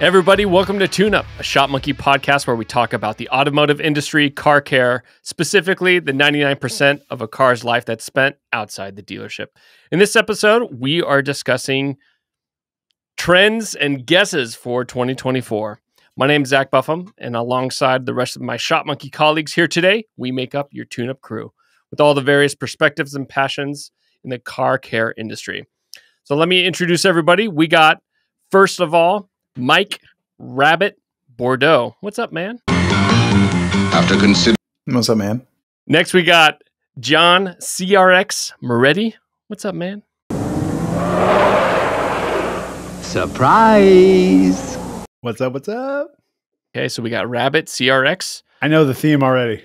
Everybody, welcome to Tune Up, a Shopmonkey podcast where we talk about the automotive industry, car care, specifically the 99% of a car's life that's spent outside the dealership. In this episode, we are discussing trends and guesses for 2024. My name is Zach Buffum, and alongside the rest of my Shopmonkey colleagues here today, we make up your Tune Up crew with all the various perspectives and passions in the car care industry. So let me introduce everybody. We got, first of all, Mike Rabbit Bordeaux. What's up, man? What's up, man? Next, we got John CRX Moretti. What's up, man? Surprise! What's up? What's up? Okay, so we got Rabbit CRX. I know the theme already.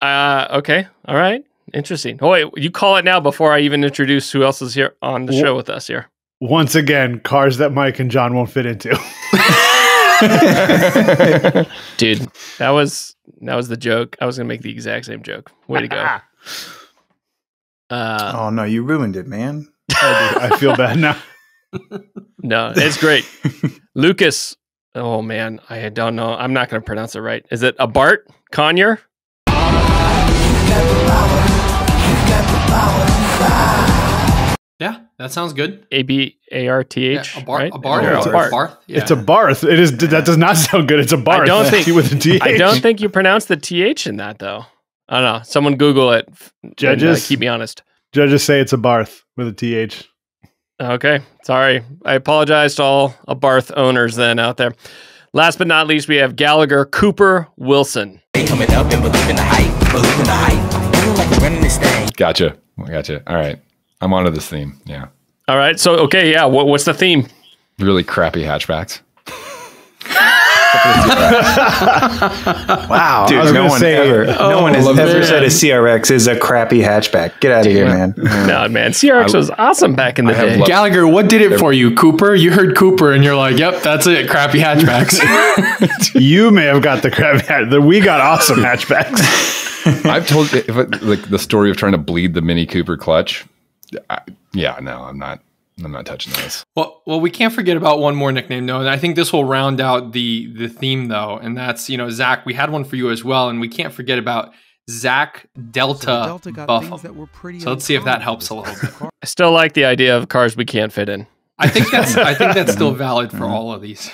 Okay, all right. Interesting. Oh, wait, you call it now before I even introduce who else is here on the show with us here. Once again, cars that Mike and John won't fit into. Dude, that was the joke. I was gonna make the exact same joke. Way to go. Oh no, you ruined it, man. I feel bad now. No, it's great. Lucas. Oh man, I don't know. I'm not gonna pronounce it right. Is it Abart Conyer? Yeah, that sounds good. ABARTH, Yeah, a right? Barth. Yeah. It's a Barth. It is. That does not sound good. It's a Barth. I don't think with a TH. I don't think you pronounce the TH in that though. I don't know. Someone Google it. Judges, and, keep me honest. Judges say it's a Barth with a TH. Okay, sorry. I apologize to all Barth owners then out there. Last but not least, we have Gallagher Cooper Wilson. Coming up and believe in the hype, believe in the hype. Feeling like we're running this thing. Gotcha. All right. I'm onto this theme. Yeah. All right. So, okay. Yeah. What's the theme? Really crappy hatchbacks. Wow, Dude, no one has ever said a CRX is a crappy hatchback. Get out of here, man. No, man. CRX was awesome back in the day. Gallagher, what did it for you? Cooper? You heard Cooper and you're like, yep, that's it. Crappy hatchbacks. You may have got the crappy hatch. We got awesome hatchbacks. I've told like the story of trying to bleed the Mini Cooper clutch. I'm not touching this. Well, we can't forget about one more nickname, though, and I think this will round out the theme, though, and that's, Zach, we had one for you as well, and we can't forget about Zach Delta Buffum. So let's see if that helps a little bit. I still like the idea of cars we can't fit in. I think that's still valid for all of these.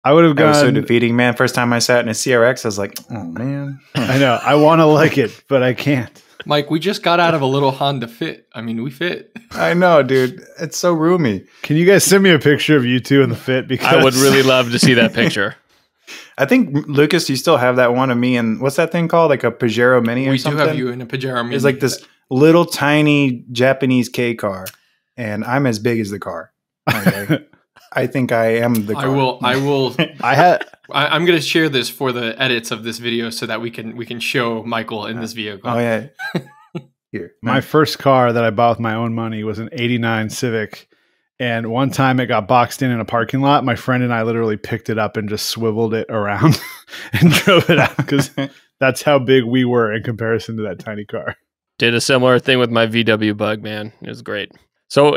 I would have That was so gone. defeating, man. First time I sat in a CRX, I was like, oh man. I know. I want to like it, but I can't. Mike, we just got out of a little Honda Fit. I mean, we fit. I know, dude. It's so roomy. Can you guys send me a picture of you two in the Fit? Because I would really love to see that picture. I think, Lucas, you still have that one of me, and what's that thing called? Like a Pajero Mini or We do something? have you in a Pajero Mini. It's like this little tiny Japanese K car, and I'm as big as the car. Okay. I think I am the car. I will. I'm going to share this for the edits of this video so that we can show Michael in this vehicle. Oh yeah. Here, my first car that I bought with my own money was an '89 Civic, and one time it got boxed in a parking lot. My friend and I literally picked it up and just swiveled it around and drove it out because that's how big we were in comparison to that tiny car. Did a similar thing with my VW Bug, man. It was great. So,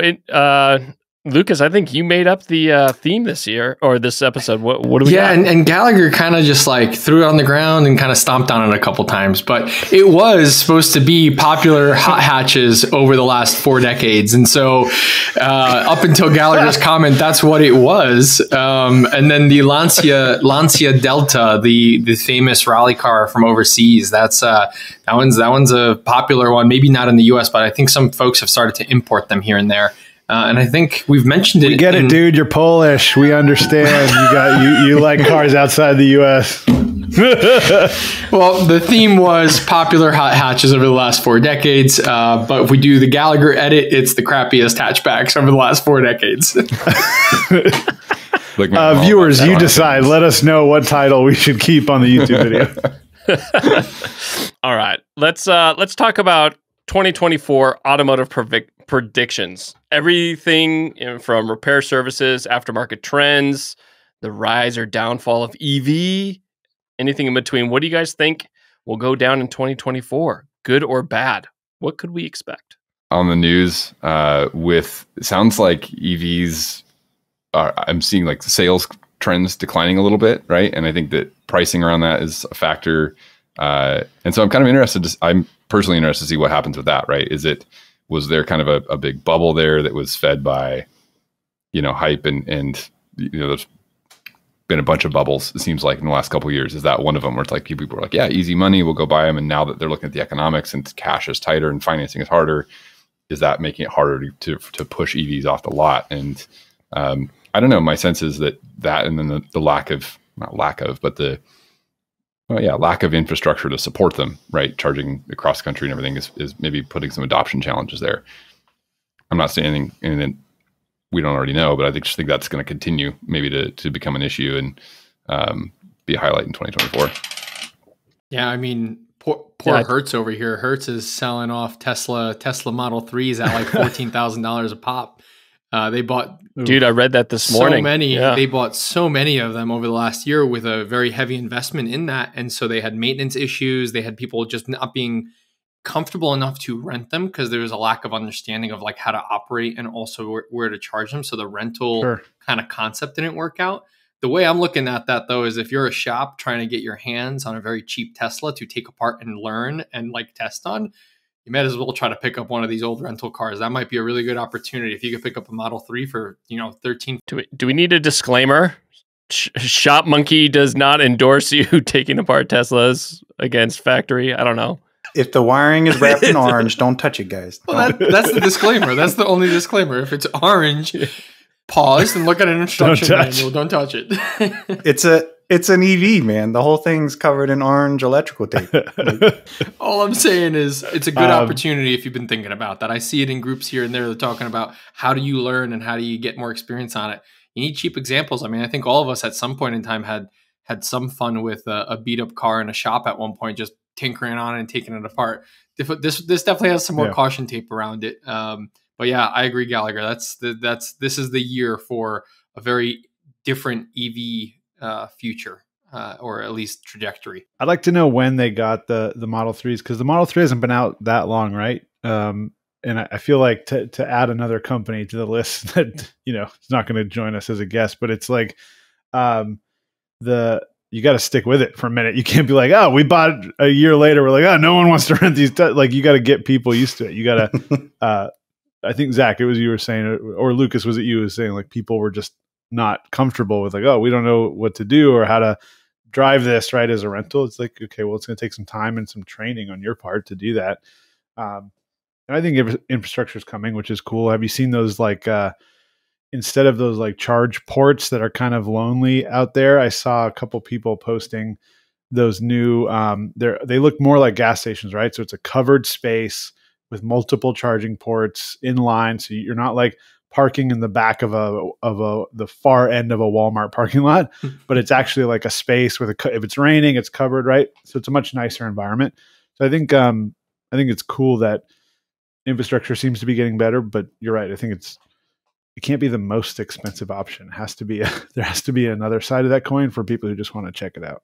Lucas, I think you made up the theme this year or this episode. What do we got? And Gallagher kind of just like threw it on the ground and kind of stomped on it a couple times. But it was supposed to be popular hot hatches over the last 4 decades. And so up until Gallagher's comment, that's what it was. And then the Lancia Delta, the famous rally car from overseas, that one's a popular one. Maybe not in the US, but I think some folks have started to import them here and there. And I think we've mentioned it. We get it, dude. You're Polish. We understand. You like cars outside the U.S. Well, the theme was popular hot hatches over the last 4 decades. But if we do the Gallagher edit, it's the crappiest hatchbacks over the last 4 decades. Viewers, you decide. Let us know what title we should keep on the YouTube video. All right, let's talk about 2024 automotive predictions. Everything from repair services, aftermarket trends, the rise or downfall of EV, anything in between. What do you guys think will go down in 2024? Good or bad? What could we expect? on the news with, it sounds like EVs I'm seeing like the sales trends declining a little bit, right? And I think that pricing around that is a factor. And so I'm kind of interested, I'm personally interested to see what happens with that, right? Was there kind of a big bubble there that was fed by, hype and there's been a bunch of bubbles, it seems like, in the last couple of years. Is that one of them where it's like people are like, yeah, easy money, we'll go buy them. And now that they're looking at the economics and cash is tighter and financing is harder, is that making it harder to push EVs off the lot? And I don't know. My sense is that and then the lack of lack of infrastructure to support them, right? Charging across the country and everything is maybe putting some adoption challenges there. I'm not saying anything that we don't already know, but I just think that's going to continue maybe to become an issue and be a highlight in 2024. Yeah, I mean, poor Hertz over here. Hertz is selling off Tesla Model 3s at like $14,000 a pop. They bought, dude, I read that this morning. So many, They bought so many of them over the last year with a very heavy investment in that. And so they had maintenance issues. They had people just not being comfortable enough to rent them because there was a lack of understanding of like how to operate and also where to charge them. So the rental kind of concept didn't work out. The way I'm looking at that though, is if you're a shop trying to get your hands on a very cheap Tesla to take apart and learn and like test on, you might as well try to pick up one of these old rental cars. That might be a really good opportunity. If you could pick up a Model 3 for, $13. Do we need a disclaimer? Shopmonkey does not endorse you taking apart Teslas against factory. I don't know. If the wiring is wrapped in orange, don't touch it, guys. Well, that's the disclaimer. That's the only disclaimer. If it's orange, pause and look at an instruction manual. Don't touch it. It's an EV, man. The whole thing's covered in orange electrical tape. All I'm saying is it's a good opportunity if you've been thinking about that. I see it in groups here and there. They're talking about how do you learn and how do you get more experience on it. You need cheap examples. I mean, I think all of us at some point in time had some fun with a beat up car in a shop at one point, just tinkering on it and taking it apart. This definitely has some more caution tape around it. But yeah, I agree, Gallagher. This is the year for a very different EV future, or at least trajectory. I'd like to know when they got the Model 3s, because the Model 3 hasn't been out that long, right? And I feel like to add another company to the list that is not going to join us as a guest, but it's like you got to stick with it for a minute. You can't be like, oh, we bought it a year later. We're like, oh, no one wants to rent these. Like, you got to get people used to it. You got to. I think Zach, it was you were saying, or Lucas, was it you was saying like people were just not comfortable with like, oh, we don't know what to do or how to drive this right as a rental. It's like, okay, well, it's going to take some time and some training on your part to do that. And I think infrastructure is coming, which is cool. Have you seen those like instead of those like charge ports that are kind of lonely out there? I saw a couple people posting those new. They look more like gas stations, right? So it's a covered space with multiple charging ports in line, so you're not like parking in the back of the far end of a Walmart parking lot, but it's actually like a space with if it's raining, it's covered, right? So it's a much nicer environment. So I think it's cool that infrastructure seems to be getting better, but you're right. I think it can't be the most expensive option. It has to be there has to be another side of that coin for people who just want to check it out.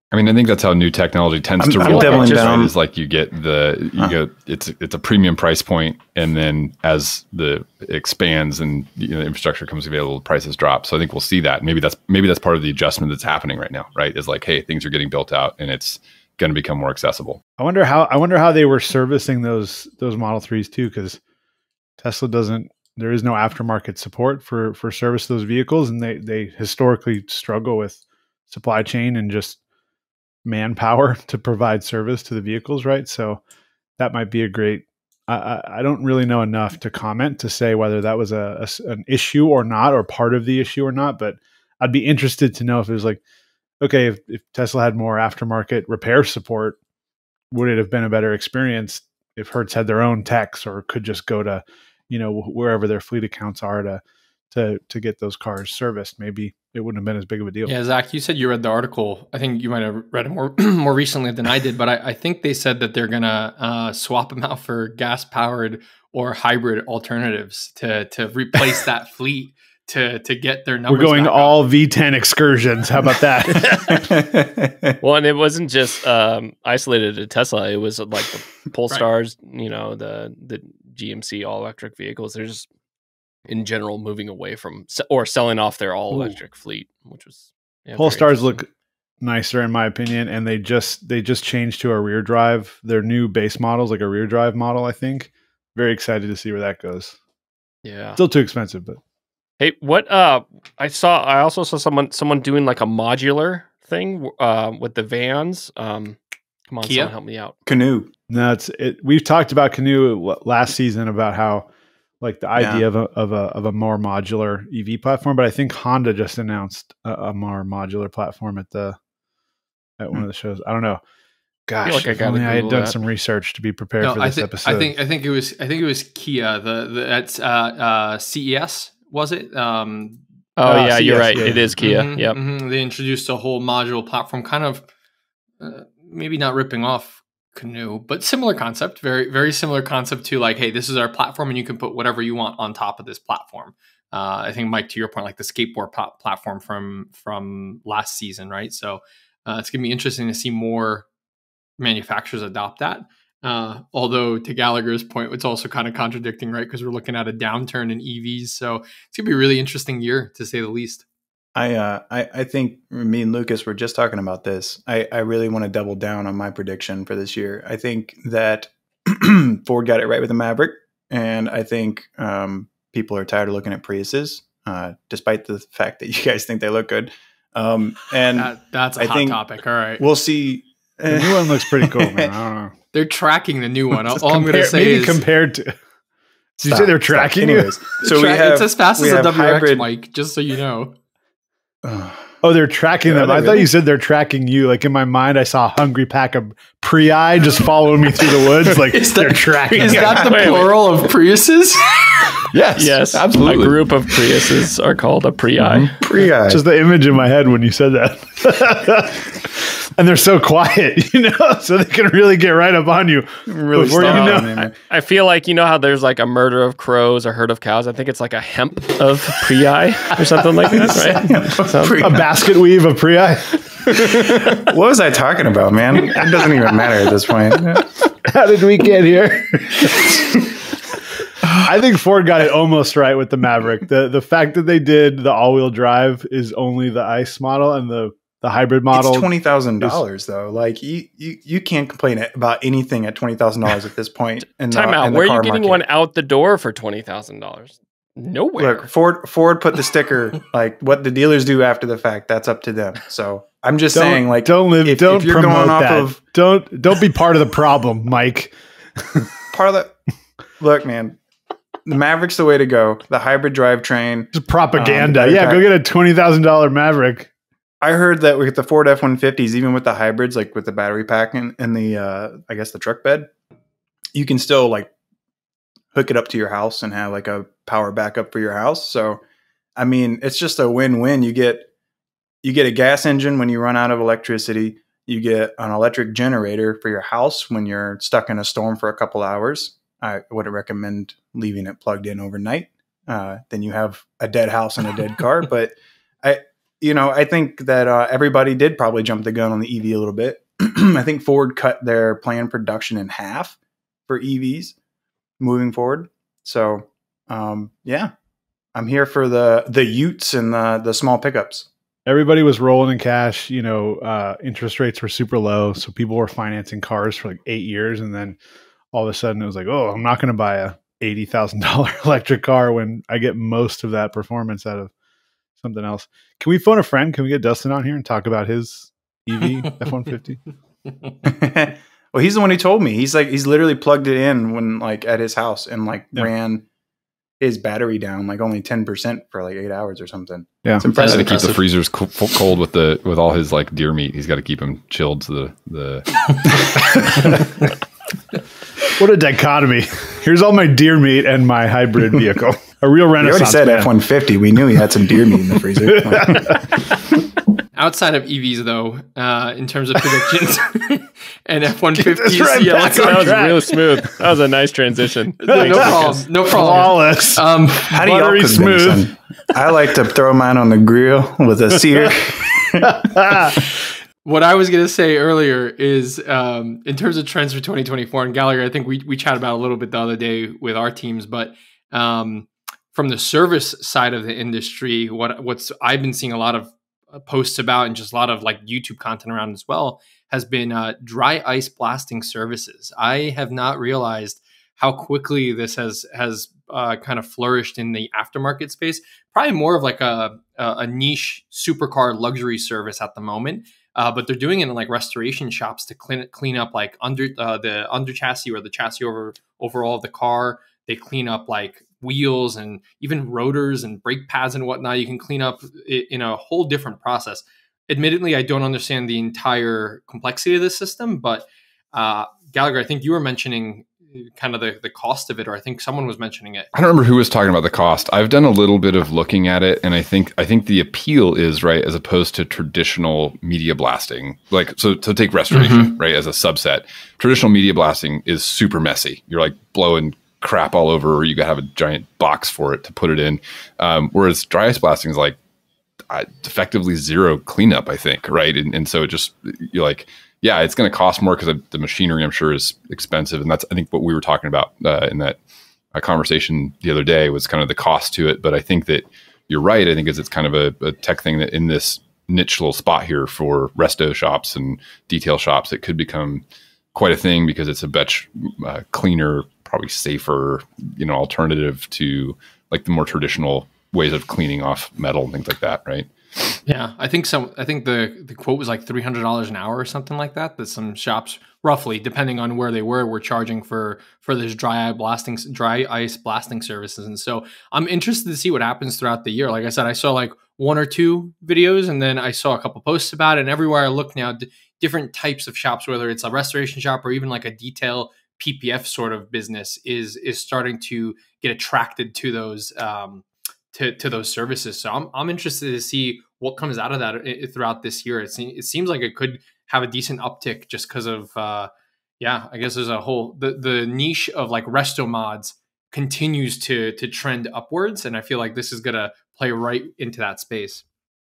I mean, I think that's how new technology tends to roll out. Right? Is like you get it's a premium price point, and then as it expands and the infrastructure comes available, prices drop. So I think we'll see that. Maybe that's part of the adjustment that's happening right now. Right? Is like, hey, things are getting built out, and it's going to become more accessible. I wonder how they were servicing those Model 3s too, because Tesla doesn't. There is no aftermarket support for service of those vehicles, and they historically struggle with supply chain and just manpower to provide service to the vehicles, right? So that might be a great. I don't really know enough to comment to say whether that was an issue or not, or part of the issue or not. But I'd be interested to know if it was like, okay, if Tesla had more aftermarket repair support, would it have been a better experience if Hertz had their own techs or could just go to wherever their fleet accounts are to get those cars serviced? Maybe it wouldn't have been as big of a deal. Yeah, Zach, you said you read the article. I think you might have read it more recently than I did, but I think they said that they're gonna swap them out for gas powered or hybrid alternatives to replace that fleet to get their numbers. We're going back all up. V10 excursions. How about that? Well, and it wasn't just isolated to Tesla. It was like the Polestars, the GMC all electric vehicles. They're just in general moving away from or selling off their all electric fleet, which was Polestars look nicer in my opinion, and they just changed to a rear drive. Their new base models, like a rear drive model, I think. Very excited to see where that goes. Yeah, still too expensive, but hey, what I also saw someone doing like a modular thing with the vans. Come on, Kia? someone help me out. Canoe. no, it's it. We've talked about Canoe last season about how like the idea of a more modular EV platform, but I think Honda just announced a more modular platform at one of the shows. I don't know. Gosh, like if only I had done some research to be prepared for this episode. I think it was Kia. That's CES, was it? Oh yeah, CES, you're right. yeah. It is Kia. Mm-hmm, Yep. Mm-hmm. They introduced a whole module platform, kind of maybe not ripping off Canoe, but similar concept. Very, very similar concept to like, hey, this is our platform, and you can put whatever you want on top of this platform. I think, Mike, to your point, like the skateboard platform from last season, right? So it's gonna be interesting to see more manufacturers adopt that. Although to Gallagher's point, it's also kind of contradicting, right? Because we're looking at a downturn in EVs. So it's gonna be a really interesting year, to say the least. I think me and Lucas were just talking about this. I really want to double down on my prediction for this year. I think that Ford got it right with the Maverick, and I think people are tired of looking at Priuses, despite the fact that you guys think they look good. And that's a hot topic. All right, we'll see. The new one looks pretty cool, man. I don't know. They're tracking the new one. All I'm going to say is compared to. Did you say they're tracking you? So it's as fast as a WRX, hybrid. Mike. Just so you know. Oh, they're tracking them. I thought you said they're tracking you. Like in my mind, I saw a hungry pack of Prii just following me through the woods. Like they're tracking. Is that the plural of Priuses? Yes, absolutely. A group of Priuses are called a Prii. Prii. Just the image in my head when you said that. And they're so quiet, so they can really get right up on you. Really before you know. I feel like, how there's like a murder of crows, a herd of cows. I think it's like a hemp of Prii or something like that, right? A basket weave of Prii. What was I talking about, man? It doesn't even matter at this point. How did we get here? I think Ford got it almost right with the Maverick. The fact that they did the all-wheel drive is only the ICE model, and the hybrid model. It's $20,000 though. Like you can't complain about anything at $20,000 at this point. Time out. Where are you getting one out the door for $20,000? Nowhere. Look, Ford put the sticker. Like what the dealers do after the fact, that's up to them. So I'm just saying, like, don't promote that. Don't be part of the problem, Mike. Part of the look, man. The Maverick's the way to go. The hybrid drivetrain. Just propaganda. Go get a $20,000 Maverick. I heard that with the Ford F-150s, even with the hybrids, like with the battery pack and the, I guess the truck bed, you can still like hook it up to your house and have like a power backup for your house. So, I mean, it's just a win-win. You get a gas engine when you run out of electricity. You get an electric generator for your house when you're stuck in a storm for a couple hours. I would recommend leaving it plugged in overnight. Then you have a dead house and a dead car. But I think that everybody did probably jump the gun on the EV a little bit. I think Ford cut their planned production in half for EVs moving forward. So, I'm here for the Utes and the small pickups. Everybody was rolling in cash. Interest rates were super low, so people were financing cars for like 8 years, and then all of a sudden it was like, oh, I'm not going to buy a $80,000 electric car when I get most of that performance out of something else. Can we phone a friend? Can we get Dustin on here and talk about his EV F-150? Well, he's the one who told me. He's literally plugged it in when like at his house and ran his battery down like only 10% for like 8 hours or something. Yeah, it's impressive. To keep the freezers cold with all his like deer meat. He's got to keep them chilled to the. What a dichotomy! Here's all my deer meat and my hybrid vehicle. A real Renaissance. We already said F-150. We knew he had some deer meat in the freezer. Outside of EVs, though, in terms of predictions and F-150s, that was real smooth. That was a nice transition. No problem. Flawless. How do y'all cook venison? I like to throw mine on the grill with a sear. What I was going to say earlier is in terms of trends for 2024, and Gallagher, I think we chatted about a little bit the other day with our teams, but from the service side of the industry, what's I've been seeing a lot of posts about and just a lot of like YouTube content around as well has been dry ice blasting services. I have not realized how quickly this has kind of flourished in the aftermarket space. Probably more of like a niche supercar luxury service at the moment. But they're doing it in like restoration shops to clean up like the under chassis or the chassis overall of the car. They clean up like wheels and even rotors and brake pads and whatnot. You can clean up in a whole different process. Admittedly, I don't understand the entire complexity of this system, but Gallagher, I think you were mentioning kind of the cost of it, or I think someone was mentioning it. I don't remember who was talking about the cost. I've done a little bit of looking at it, and I think the appeal is right as opposed to traditional media blasting. Like so take restoration, right, as a subset. Traditional media blasting is super messy. You're like blowing crap all over, or you got to have a giant box for it to put it in. Whereas dry ice blasting is like effectively zero cleanup, I think, right? And so it just you're like. Yeah, it's going to cost more because the machinery, I'm sure, is expensive. And that's, I think, what we were talking about in that conversation the other day was kind of the cost to it. But I think that you're right. I think it's kind of a tech thing that in this niche little spot here for resto shops and detail shops, it could become quite a thing because it's a much cleaner, probably safer, alternative to like the more traditional ways of cleaning off metal and things like that, right? Yeah, I think the quote was like $300 an hour or something like that. That some shops, roughly, depending on where they were charging for this dry ice blasting services. And so I'm interested to see what happens throughout the year. Like I said, I saw like one or two videos, and then I saw a couple posts about it. And everywhere I look now, different types of shops, whether it's a restoration shop or even like a detail PPF sort of business, is starting to get attracted to those. To those services. So I'm interested to see what comes out of that throughout this year. It seems like it could have a decent uptick just because of, I guess there's a whole, the niche of like resto mods continues to trend upwards. And I feel like this is going to play right into that space.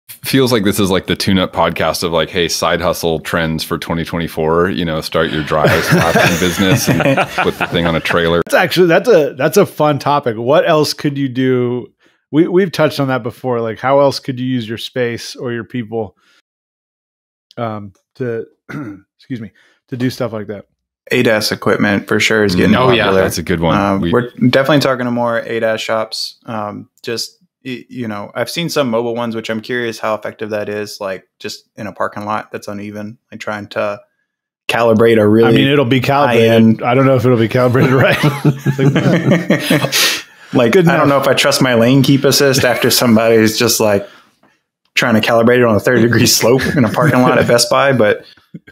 Feels like this is like the tune-up podcast of like, hey, side hustle trends for 2024. Start your dry ice blasting business and put the thing on a trailer. That's a fun topic. What else could you do? We've touched on that before. Like, how else could you use your space or your people to do stuff like that? ADAS equipment for sure is getting popular. Yeah, that's a good one. We're definitely talking to more ADAS shops. I've seen some mobile ones, which I'm curious how effective that is. Like just in a parking lot that's uneven, like trying to calibrate a really. I mean, it'll be calibrated. I don't know if it'll be calibrated right. Like, I don't know if I trust my lane keep assist after somebody's just like trying to calibrate it on a 30-degree slope in a parking lot at Best Buy. But,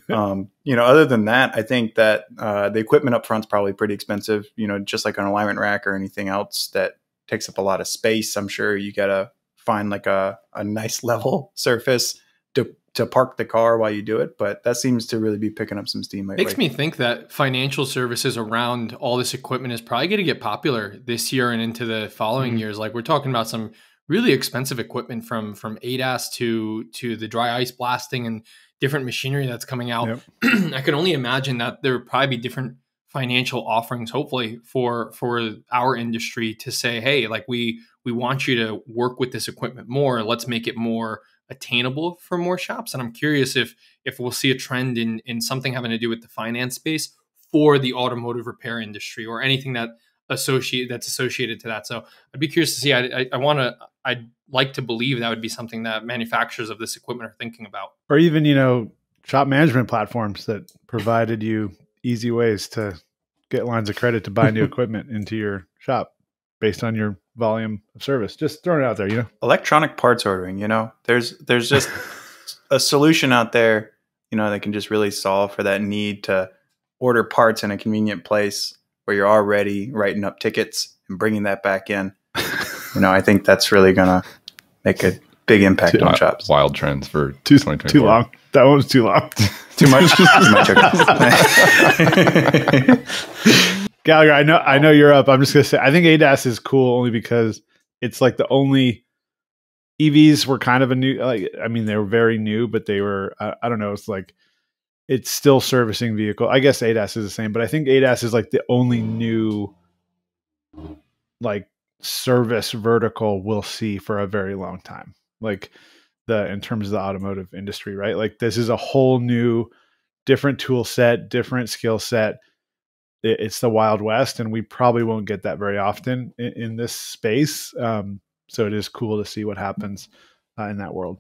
other than that, I think that the equipment up front is probably pretty expensive, just like an alignment rack or anything else that takes up a lot of space. I'm sure you got to find like a nice level surface to park the car while you do it. But that seems to really be picking up some steam lately. Makes me think that financial services around all this equipment is probably going to get popular this year and into the following years. Like we're talking about some really expensive equipment from ADAS to the dry ice blasting and different machinery that's coming out. Yep. I can only imagine that there would probably be different financial offerings, hopefully for our industry to say, hey, like we want you to work with this equipment more. Let's make it more attainable for more shops. And I'm curious if we'll see a trend in something having to do with the finance space for the automotive repair industry or anything that's associated to that. So I'd be curious to see. I'd like to believe that would be something that manufacturers of this equipment are thinking about. Or even, shop management platforms that provided you easy ways to get lines of credit to buy new equipment into your shop based on your volume of service. Just throwing it out there, Electronic parts ordering, there's just a solution out there, that can just really solve for that need to order parts in a convenient place where you're already writing up tickets and bringing that back in. I think that's really going to make a big impact on shops. Wild trends for 2024. Too long. That one was too long. Too much. Too much. Gallagher, I know you're up. I'm just gonna say I think ADAS is cool only because it's like the only EVs were kind of a new, they were very new, but they were, I don't know. It's like, it's still servicing vehicle. I guess ADAS is the same, but I think ADAS is like the only new like service vertical we'll see for a very long time. Like in terms of the automotive industry, right? Like this is a whole new, different tool set, different skill set. It's the Wild West, and we probably won't get that very often in this space. So it is cool to see what happens in that world.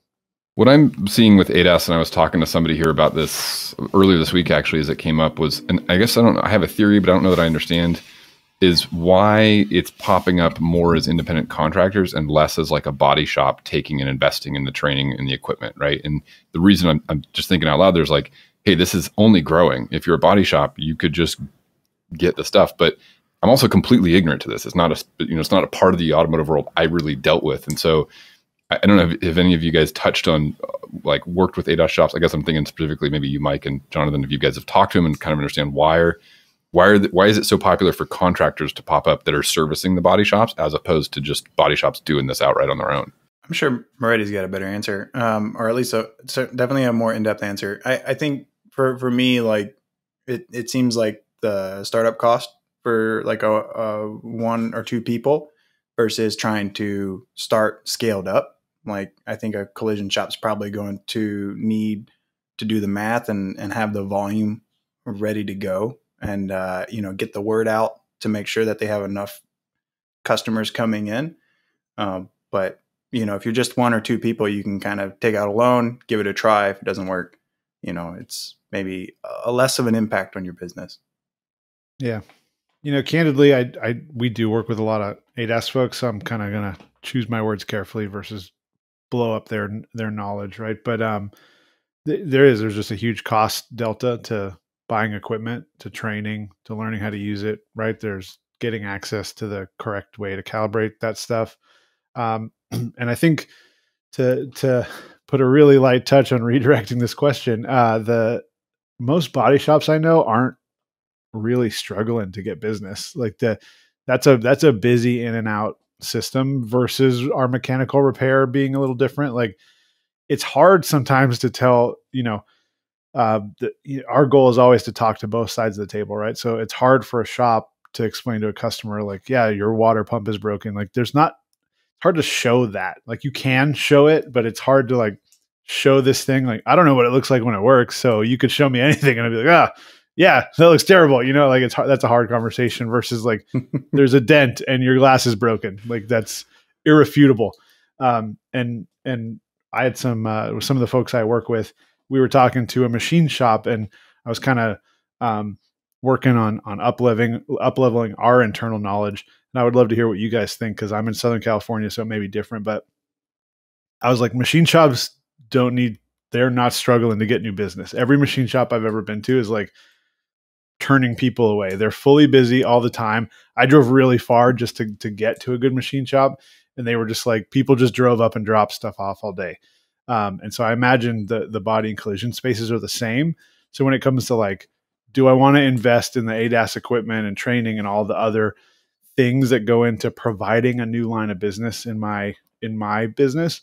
What I'm seeing with ADAS, and I was talking to somebody here about this earlier this week, actually, as it came up, was, and I guess I have a theory, but I don't know that I understand, is why it's popping up more as independent contractors and less as like a body shop taking and investing in the training and the equipment, right? And the reason I'm just thinking out loud, there's like, hey, this is only growing. If you're a body shop, you could just get the stuff. But I'm also completely ignorant to this. It's not it's not a part of the automotive world I really dealt with. And so I don't know if any of you guys touched on, like, worked with ADAS shops. I guess I'm thinking specifically maybe you, Mike, and Jonathan, if you guys have talked to them and kind of understand why is it so popular for contractors to pop up that are servicing the body shops as opposed to just body shops doing this outright on their own? I'm sure Moretti's got a better answer, or at least so definitely a more in-depth answer. I think for me, like it seems like the startup cost for like a one or two people versus trying to start scaled up. Like I think a collision shop's probably going to need to do the math and have the volume ready to go, and get the word out to make sure that they have enough customers coming in. But if you're just one or two people, you can kind of take out a loan, give it a try. If it doesn't work, it's maybe a less of an impact on your business. Yeah. Candidly, we do work with a lot of ADAS folks, so I'm kind of going to choose my words carefully versus blow up their knowledge, right? But there's just a huge cost delta to buying equipment, to training, to learning how to use it, right? There's getting access to the correct way to calibrate that stuff. And I think to put a really light touch on redirecting this question, the most body shops I know aren't really struggling to get business. Like that's a busy in and out system versus our mechanical repair being a little different. Like it's hard sometimes to tell, our goal is always to talk to both sides of the table, right? So it's hard for a shop to explain to a customer, like, yeah, your water pump is broken. Like it's hard to show that. Like you can show it, but it's hard to like show this thing. Like, I don't know what it looks like when it works. So you could show me anything and I'd be like, yeah, that looks terrible. Like it's hard. That's a hard conversation versus like there's a dent and your glass is broken. Like that's irrefutable. And I had some of the folks I work with, we were talking to a machine shop, and I was kind of working on up-leveling our internal knowledge. And I would love to hear what you guys think, because I'm in Southern California, so it may be different. But I was like, machine shops they're not struggling to get new business. Every machine shop I've ever been to is like turning people away. They're fully busy all the time. I drove really far just to get to a good machine shop, and they were just like, people just drove up and dropped stuff off all day. And so I imagine the body and collision spaces are the same. So when it comes to like, do I want to invest in the ADAS equipment and training and all the other things that go into providing a new line of business in my business?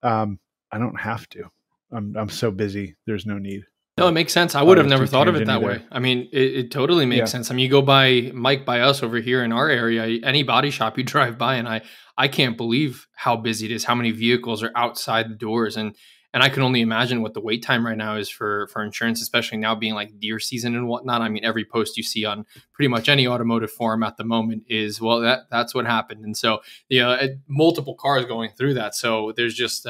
I don't have to. I'm so busy. There's no need. No, it makes sense. I would have never thought of it that way. I mean, it totally makes sense. I mean, you go by us over here in our area, any body shop you drive by, and I can't believe how busy it is, how many vehicles are outside the doors. And I can only imagine what the wait time right now is for insurance, especially now being like deer season and whatnot. I mean, every post you see on pretty much any automotive forum at the moment is, well, that's what happened. And so, multiple cars going through that. So there's just,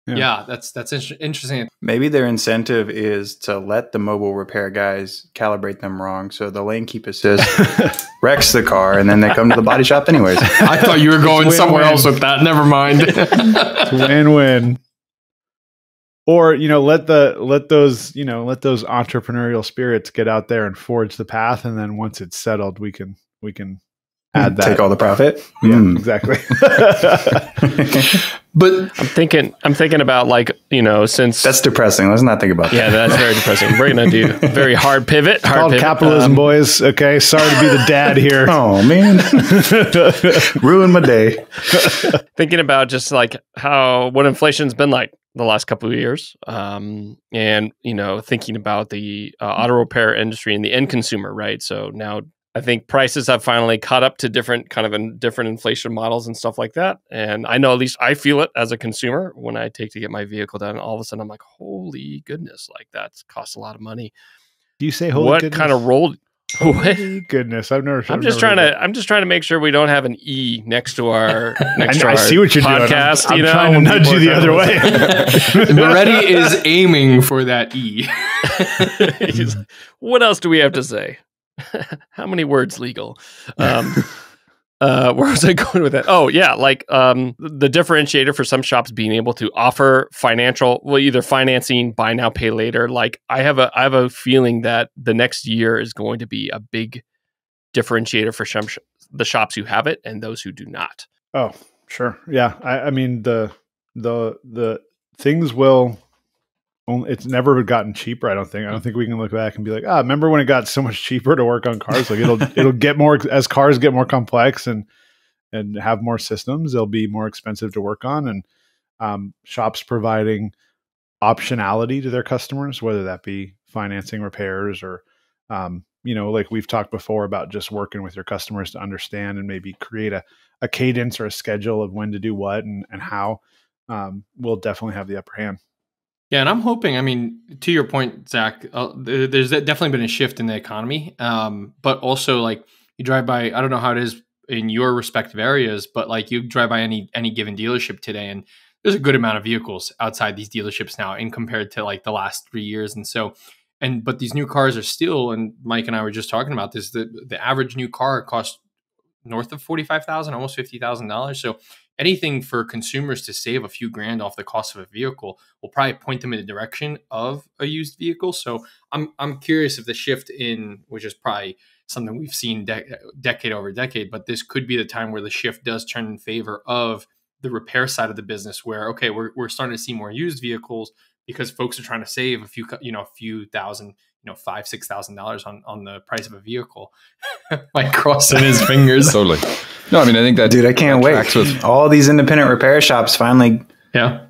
yeah, that's interesting. Maybe their incentive is to let the mobile repair guys calibrate them wrong, so the lane keep assist wrecks the car, and then they come to the body shop anyways. I thought you were going somewhere else with that. Never mind. It's win-win. Or let those entrepreneurial spirits get out there and forge the path, and then once it's settled, we can add that. Take all the profit. Yeah, exactly. But I'm thinking about, like, since That's depressing. Let's not think about that. yeah, that's very depressing. We're gonna do a very hard pivot. It's called capitalism, boys. Okay, sorry to be the dad here. Oh man, ruined my day. Thinking about just like what inflation's been like the last couple of years, and thinking about the auto repair industry and the end consumer, right? So now I think prices have finally caught up to different inflation models and stuff like that. And I know, at least I feel it as a consumer when I take to get my vehicle done. All of a sudden, I'm like, holy goodness, like that's costs a lot of money. Do you say holy what goodness? kind of rolled? Holy goodness, I'm just trying to make sure we don't have an E next to our I see what you're podcast, doing. I'm trying to nudge you the other way. Moretti is aiming for that E. What else do we have to say? How many words legal? Where was I going with that? Oh yeah, like the differentiator for some shops being able to offer either financing, buy now, pay later. Like I have a feeling that the next year is going to be a big differentiator for the shops who have it and those who do not. Oh, sure. Yeah. I mean the things will. It's never gotten cheaper. I don't think we can look back and be like, remember when it got so much cheaper to work on cars? Like it'll get more as cars get more complex and have more systems. They'll be more expensive to work on, and shops providing optionality to their customers, whether that be financing, repairs, or like we've talked before about just working with your customers to understand and maybe create a cadence or a schedule of when to do what and how. Will definitely have the upper hand. Yeah, and I'm hoping, I mean, to your point, Zach, there's definitely been a shift in the economy. But also, like, you drive by, I don't know how it is in your respective areas, but like you drive by any given dealership today, and there's a good amount of vehicles outside these dealerships now in compared to like the last 3 years. And so, but these new cars are still, and Mike and I were just talking about this, the average new car costs north of $45,000, almost $50,000. So anything for consumers to save a few grand off the cost of a vehicle will probably point them in the direction of a used vehicle. So I'm curious if the shift which is probably something we've seen decade over decade, but this could be the time where the shift does turn in favor of the repair side of the business, where, okay, we're starting to see more used vehicles because folks are trying to save a few thousand, $5,000-$6,000 on the price of a vehicle. Like crossing his fingers. Totally. No, I mean, I think that, dude, I can't wait. All these independent repair shops finally. Yeah.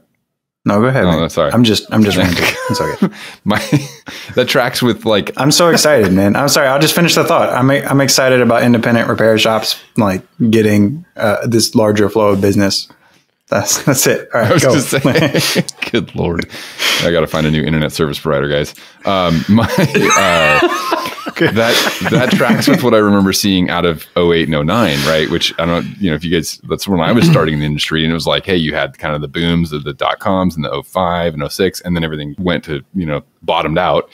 No, go ahead. No, sorry. I'm just ranting. It's okay. That tracks with like. I'm so excited, man. I'm sorry. I'll just finish the thought. I'm excited about independent repair shops like getting this larger flow of business. That's it. All right, go. Say, good Lord. I got to find a new internet service provider, guys. That tracks with what I remember seeing out of 08 and 09, right? Which I don't know, if you guys, that's when I was starting in the industry, and it was like, hey, you had kind of the booms of the .coms and the 05 and 06, and then everything went to, bottomed out.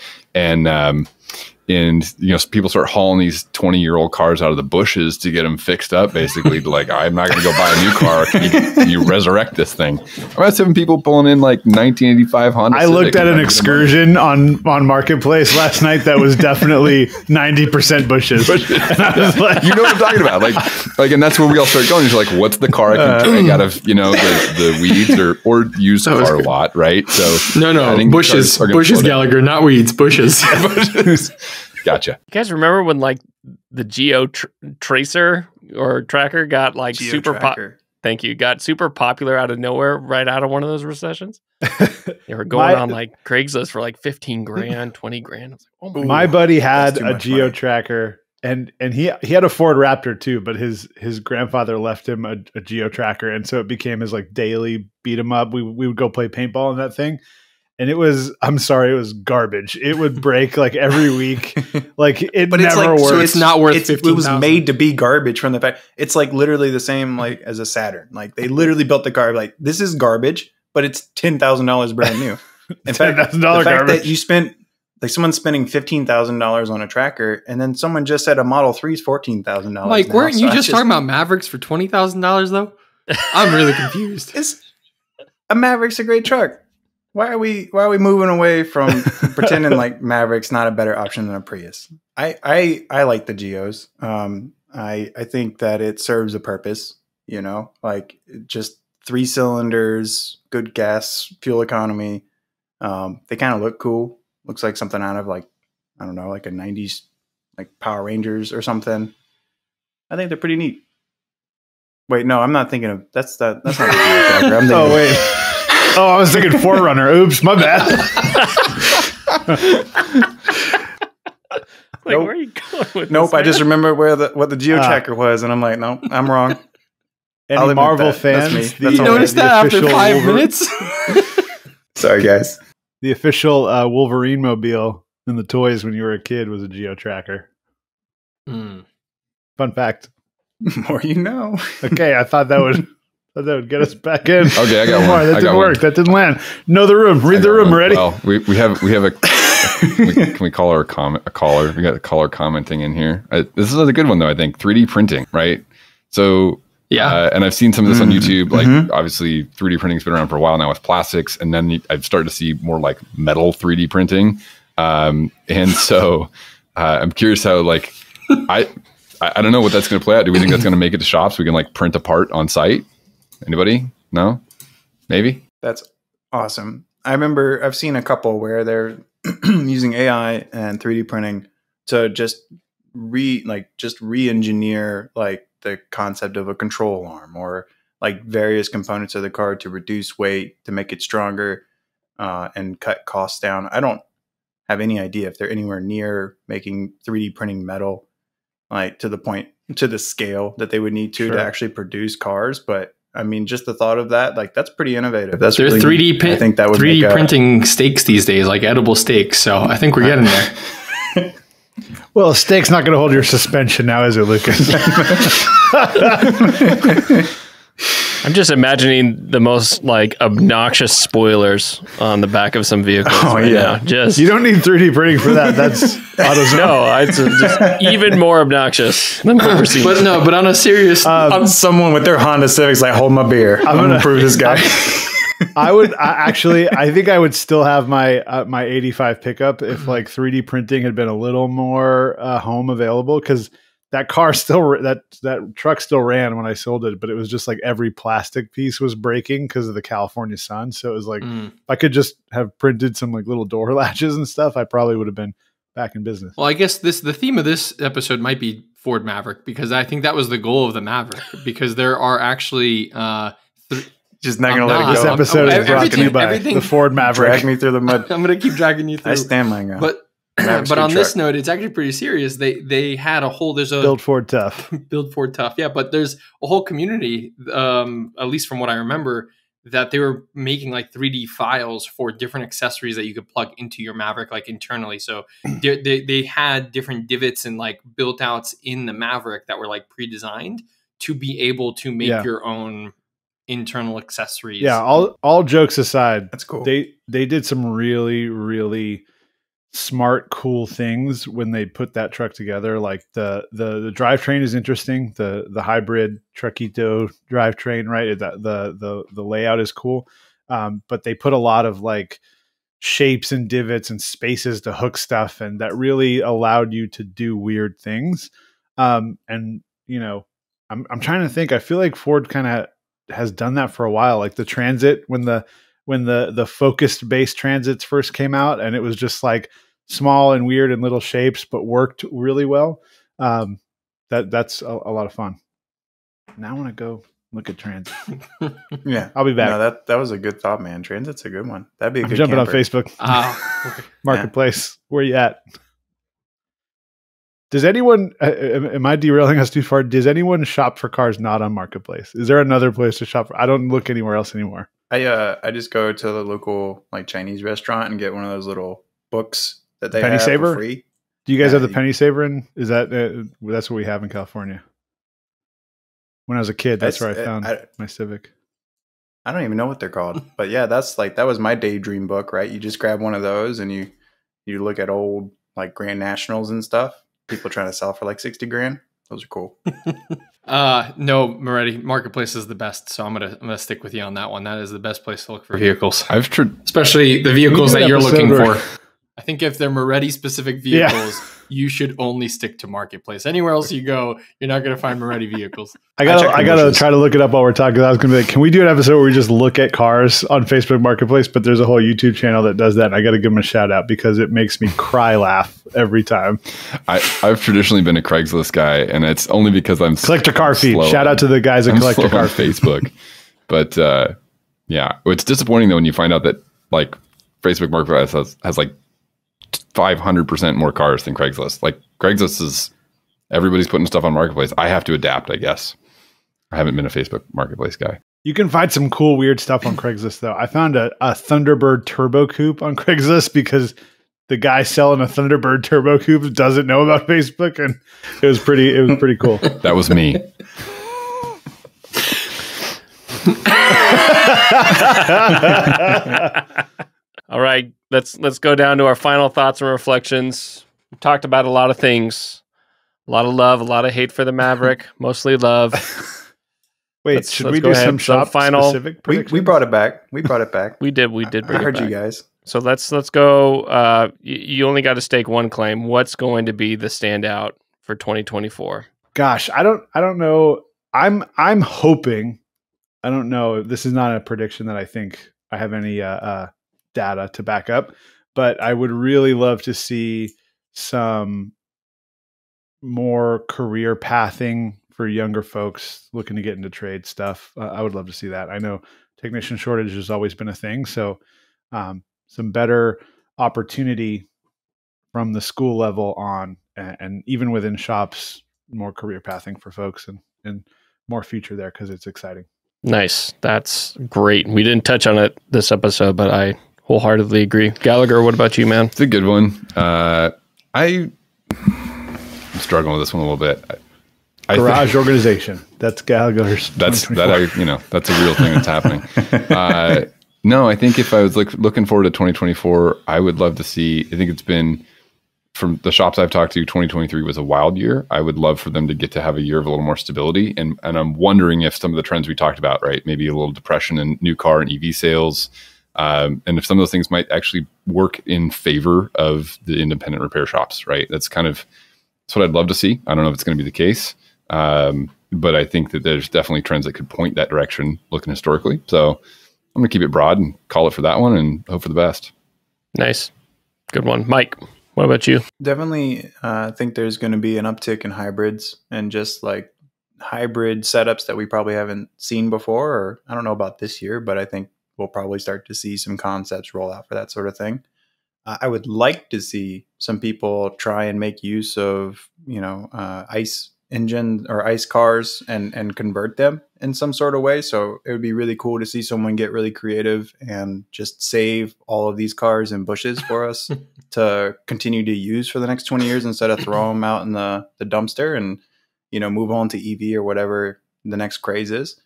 And people start hauling these 20-year-old cars out of the bushes to get them fixed up, basically. Like, I'm not going to go buy a new car. Can you resurrect this thing? I had 7 people pulling in like 1985 Honda. I looked at an excursion on Marketplace last night that was definitely 90% bushes. And I was like, you know what I'm talking about? Like, and that's where we all start going. It's like, what's the car I can drag out of the weeds or used car lot, right? So no, bushes, Gallagher, not weeds, bushes. Bushes. Gotcha. You guys remember when like the Geo Tracer or Tracker got like Thank you. Got super popular out of nowhere, right out of one of those recessions. They were going on like Craigslist for like 15 grand, 20 grand. I was like, oh my buddy had a Geo Tracker, and he had a Ford Raptor too, but his grandfather left him a Geo Tracker, and so it became his like daily beat 'em up. We would go play paintball in that thing. And it was garbage. It would break like every week. Like but never worked. So it's not worth $15,000. It was made to be garbage from the fact. It's like literally the same like as a Saturn. Like they literally built the car like this is garbage, but it's $10,000 brand new. In fact, the fact that you spent like someone's spending $15,000 on a Tracker, and then someone just said a Model 3 is $14,000. Like, weren't you just talking about Mavericks for $20,000 though? I'm really confused. A Maverick's a great truck. Why are we moving away from pretending like Maverick's not a better option than a Prius? I like the Geos. I think that it serves a purpose, like just 3 cylinders, good gas, fuel economy. They kind of look cool. Looks like something out of like, I don't know, like a 90s, like Power Rangers or something. I think they're pretty neat. Wait, no, I'm not thinking of, that's not the Geo Tracker. Oh, wait. Oh, I was thinking Forerunner. Oops, my bad. Like, where are you going with Nope, this, I just man? remember what the Geo Tracker was, and I'm like, no, I'm wrong. I'll Any admit Marvel that. That's me. fans? That's You all noticed the that after official 5 minutes? Sorry, guys. The official Wolverine mobile in the toys when you were a kid was a Geo Tracker. Mm. Fun fact. More you know. Okay, I thought that would get us back in. Okay, I got More. one. That I didn't got work. one. That didn't land. Know the room. Read the room. Ready? Well, we have a. Can we call her a caller? We got a caller commenting in here. This is a good one though. I think 3D printing, right? So Yeah. and I've seen some of this on YouTube. Like obviously 3D printing's been around for a while now with plastics, and then I've started to see more like metal 3D printing. And so I'm curious how like I don't know what that's going to play out. Do we think that's going to make it to shops? We can like print a part on site. Anybody? No? Maybe? That's awesome. I remember I've seen a couple where they're using AI and 3D printing to just re-engineer like the concept of a control arm or like various components of the car to reduce weight, to make it stronger, and cut costs down. I don't have any idea if they're anywhere near making 3D printing metal like to the scale that they would need to actually produce cars, but I mean, just the thought of that, like that's pretty innovative. That's They're really 3D I think that would 3D make printing steaks these days, like edible steaks. So I think we're getting there. Well, a steak's not going to hold your suspension now, is it, Lucas? I'm just imagining the most like obnoxious spoilers on the back of some vehicles now. Just You don't need 3D printing for that. That's AutoZone. no, it's just even more obnoxious than what we're seeing. But on a serious, I'm someone with their Honda Civics like, hold my beer. I'm gonna prove this guy. I think I would still have my my 85 pickup if like 3D printing had been a little more home available, because that car that truck still ran when I sold it, but it was just like every plastic piece was breaking because of the California sun. So it was like if I could just have printed some like little door latches and stuff, I probably would have been back in business. well, I guess the theme of this episode might be Ford Maverick, because I think that was the goal of the Maverick, because there are actually Just not gonna let it not. This go. episode is brought to you by everything- the Ford Maverick. Drag me through the mud. I'm going to keep dragging you through. I stand my ground. But Maverick's but on good this truck. note, it's actually pretty serious. They had a whole Build Ford tough. Build Ford tough, yeah. But there's a whole community, at least from what I remember, that they were making like 3D files for different accessories that you could plug into your Maverick, like internally. So they had different divots and like built outs in the Maverick that were like pre-designed to be able to make your own internal accessories. Yeah, all jokes aside, That's cool. They did some really, really smart, cool things when they put that truck together. Like the drivetrain is interesting. The hybrid Truckito drivetrain, right? The layout is cool. But they put a lot of like shapes and divots and spaces to hook stuff, and that really allowed you to do weird things. And you know, I'm trying to think. I feel like Ford kind of has done that for a while. Like the Transit, when the focused base Transits first came out, and it was just like small and weird and little shapes, but worked really well. That's a lot of fun. Now I want to go look at Transit. Yeah, I'll be back. No, that was a good thought, man. Transit's a good one. That'd be a I'm good jumping camper. on Facebook Marketplace. Where you at? Does anyone? Am I derailing us too far? Does anyone shop for cars not on Marketplace? Is there another place to shop for? I don't look anywhere else anymore. I just go to the local like Chinese restaurant and get one of those little books that they Penny have Saver? for free. Do you guys Yeah, have the Penny Saver in? Is that that's what we have in California? When I was a kid, that's where I found my Civic. I don't even know what they're called, but yeah, that was my daydream book, right? You just grab one of those and you look at old like Grand Nationals and stuff. People trying to sell for like 60 grand. Those are cool. No, Moretti, Marketplace is the best, so I'm gonna stick with you on that one. That is the best place to look for vehicles, I've especially the vehicles We that need you're an looking episode for. I think if they're Moretti specific vehicles, you should only stick to marketplace. Anywhere else you go, you're not going to find Moretti vehicles. I gotta try to look it up while we're talking. I was gonna be like, can we do an episode where we just look at cars on Facebook Marketplace? But there's a whole YouTube channel that does that. And I got to give them a shout out because it makes me cry laugh every time. I've traditionally been a Craigslist guy, and it's only because I'm Collect a car feed. Shout out to the guys that collect a car on feed. Facebook. But yeah, it's disappointing though when you find out that like Facebook Marketplace has like 500% more cars than Craigslist. Like Craigslist is everybody's putting stuff on Marketplace. I have to adapt, I guess. I haven't been a Facebook Marketplace guy. You can find some cool, weird stuff on Craigslist, though. I found a Thunderbird Turbo Coupe on Craigslist because the guy selling a Thunderbird Turbo Coupe doesn't know about Facebook, and it was pretty cool. That was me. All right, let's go down to our final thoughts and reflections. We talked about a lot of things. A lot of love, a lot of hate for the Maverick, mostly love. Wait, should we do some shop specific predictions? We brought it back. We brought it back. We did. Bring I heard it back. you guys. So let's go. You only got to stake one claim. What's going to be the standout for 2024? Gosh, I don't know. I'm hoping. I don't know. This is not a prediction that I think I have any data to back up, but I would really love to see some more career pathing for younger folks looking to get into trade stuff. I would love to see that. I know technician shortage has always been a thing. So some better opportunity from the school level on, and even within shops, more career pathing for folks and more future there because it's exciting. Nice. That's great. We didn't touch on it this episode, but I wholeheartedly agree. Gallagher, what about you, man? It's a good one. I'm struggling with this one a little bit. Garage organization. That's Gallagher's. That's a real thing that's happening. No, I think if I was looking forward to 2024, I would love to see. I think it's been, from the shops I've talked to, 2023 was a wild year. I would love for them to get to have a year of a little more stability. And I'm wondering if some of the trends we talked about, right, maybe a little depression in new car and EV sales, and if some of those things might actually work in favor of the independent repair shops, right? That's what I'd love to see. I don't know if it's going to be the case, but I think that there's definitely trends that could point that direction looking historically. So I'm going to keep it broad and call it for that one and hope for the best. Nice. Good one. Mike, what about you? Definitely think there's going to be an uptick in hybrids and just like hybrid setups that we probably haven't seen before, or I don't know about this year, but I think we'll probably start to see some concepts roll out for that sort of thing. I would like to see some people try and make use of, ICE engine or ICE cars and convert them in some sort of way. So it would be really cool to see someone get really creative and just save all of these cars in bushes for us to continue to use for the next 20 years instead of throw them out in the dumpster and, move on to EV or whatever the next craze is.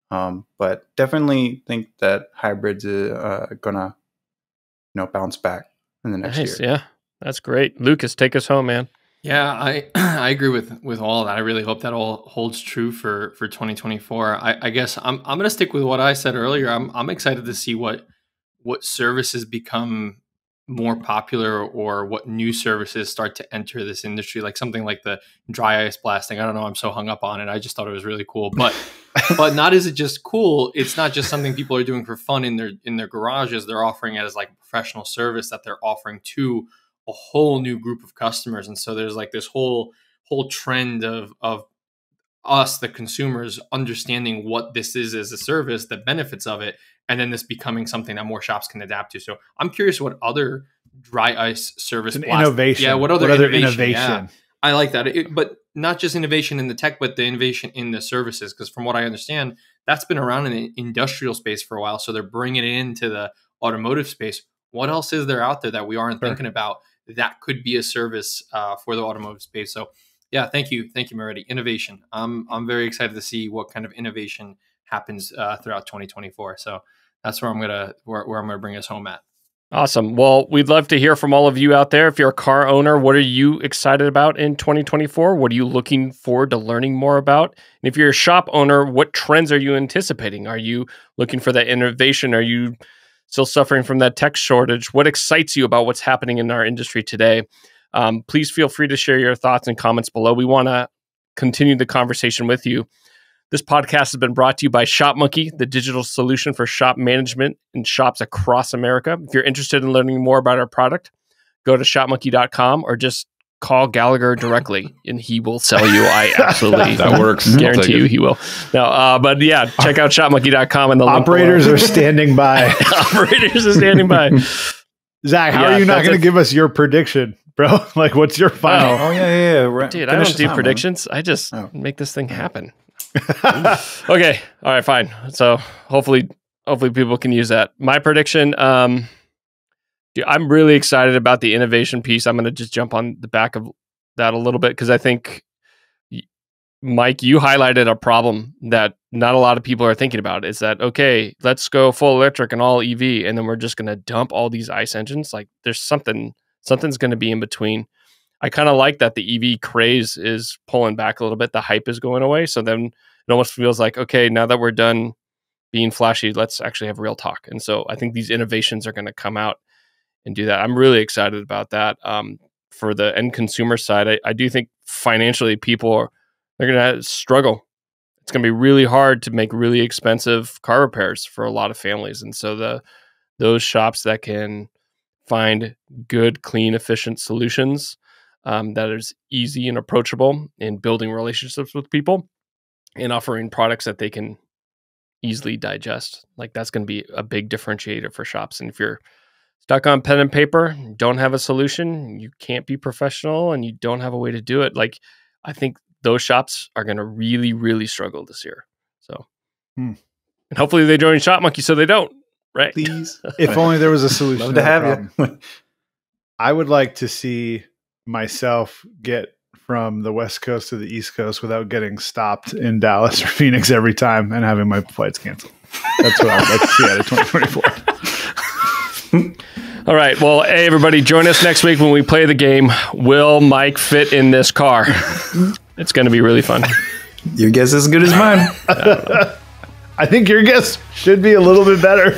But definitely think that hybrids are gonna, bounce back in the next year. Yeah, that's great. Lucas, take us home, man. Yeah, I agree with all of that. I really hope that all holds true for 2024. I guess I'm going to stick with what I said earlier. I'm excited to see what services become more popular or what new services start to enter this industry, like something like the dry ice blasting. I don't know. I'm so hung up on it. I just thought it was really cool, but not is it just cool. It's not just something people are doing for fun in their garages. They're offering it as like a professional service that they're offering to a whole new group of customers. And so there's like this whole trend of us, the consumers, understanding what this is as a service, the benefits of it, and then this becoming something that more shops can adapt to. So I'm curious what other dry ice service innovation. Yeah, what other innovation? Yeah, I like that. But not just innovation in the tech, but the innovation in the services. Because from what I understand, that's been around in the industrial space for a while. So they're bringing it into the automotive space. What else is there out there that we aren't thinking about that could be a service for the automotive space? So yeah, thank you, Moretti. Innovation. I'm very excited to see what kind of innovation happens throughout 2024. So that's where I'm gonna bring us home at. Awesome. Well, we'd love to hear from all of you out there. If you're a car owner, what are you excited about in 2024? What are you looking forward to learning more about? And if you're a shop owner, what trends are you anticipating? Are you looking for that innovation? Are you still suffering from that tech shortage? What excites you about what's happening in our industry today? Please feel free to share your thoughts and comments below. We want to continue the conversation with you. This podcast has been brought to you by Shopmonkey, the digital solution for shop management in shops across America. If you're interested in learning more about our product, go to shopmonkey.com or just call Gallagher directly and he will sell you. I absolutely That works. guarantee you he will. No, but yeah, check out shopmonkey.com and the Operators are standing by. Operators are standing by. Zach, how Yeah, are you not that's going to it. give us your prediction, bro? Like, what's your final? Oh yeah. Dude, I don't do predictions. I just make this thing happen. Okay. All right, fine. So hopefully people can use that. My prediction, dude, I'm really excited about the innovation piece. I'm going to just jump on the back of that a little bit because I think, Mike, you highlighted a problem that not a lot of people are thinking about. Is that, okay, let's go full electric and all EV, and then we're just going to dump all these ICE engines? Like, there's something's going to be in between. I kind of like that the EV craze is pulling back a little bit. The hype is going away. So then it almost feels like, okay, now that we're done being flashy, let's actually have real talk. And so I think these innovations are going to come out and do that. I'm really excited about that. For the end consumer side, I do think financially they're going to struggle. It's going to be really hard to make really expensive car repairs for a lot of families. And so those shops that can find good, clean, efficient solutions that is easy and approachable in building relationships with people and offering products that they can easily digest. Like, that's going to be a big differentiator for shops. And if you're stuck on pen and paper, don't have a solution, you can't be professional, and you don't have a way to do it, like, I think those shops are going to really, really struggle this year. So, and hopefully they join Shopmonkey so they don't, right? Please. If only there was a solution. Love to have you. I would like to see myself get from the West Coast to the East Coast without getting stopped in Dallas or Phoenix every time and having my flights canceled. That's what I would like to see out of 2024. All right. Well, hey, everybody, join us next week when we play the game, Will Mike Fit in This Car? It's going to be really fun. Your guess is as good as mine. I think your guess should be a little bit better.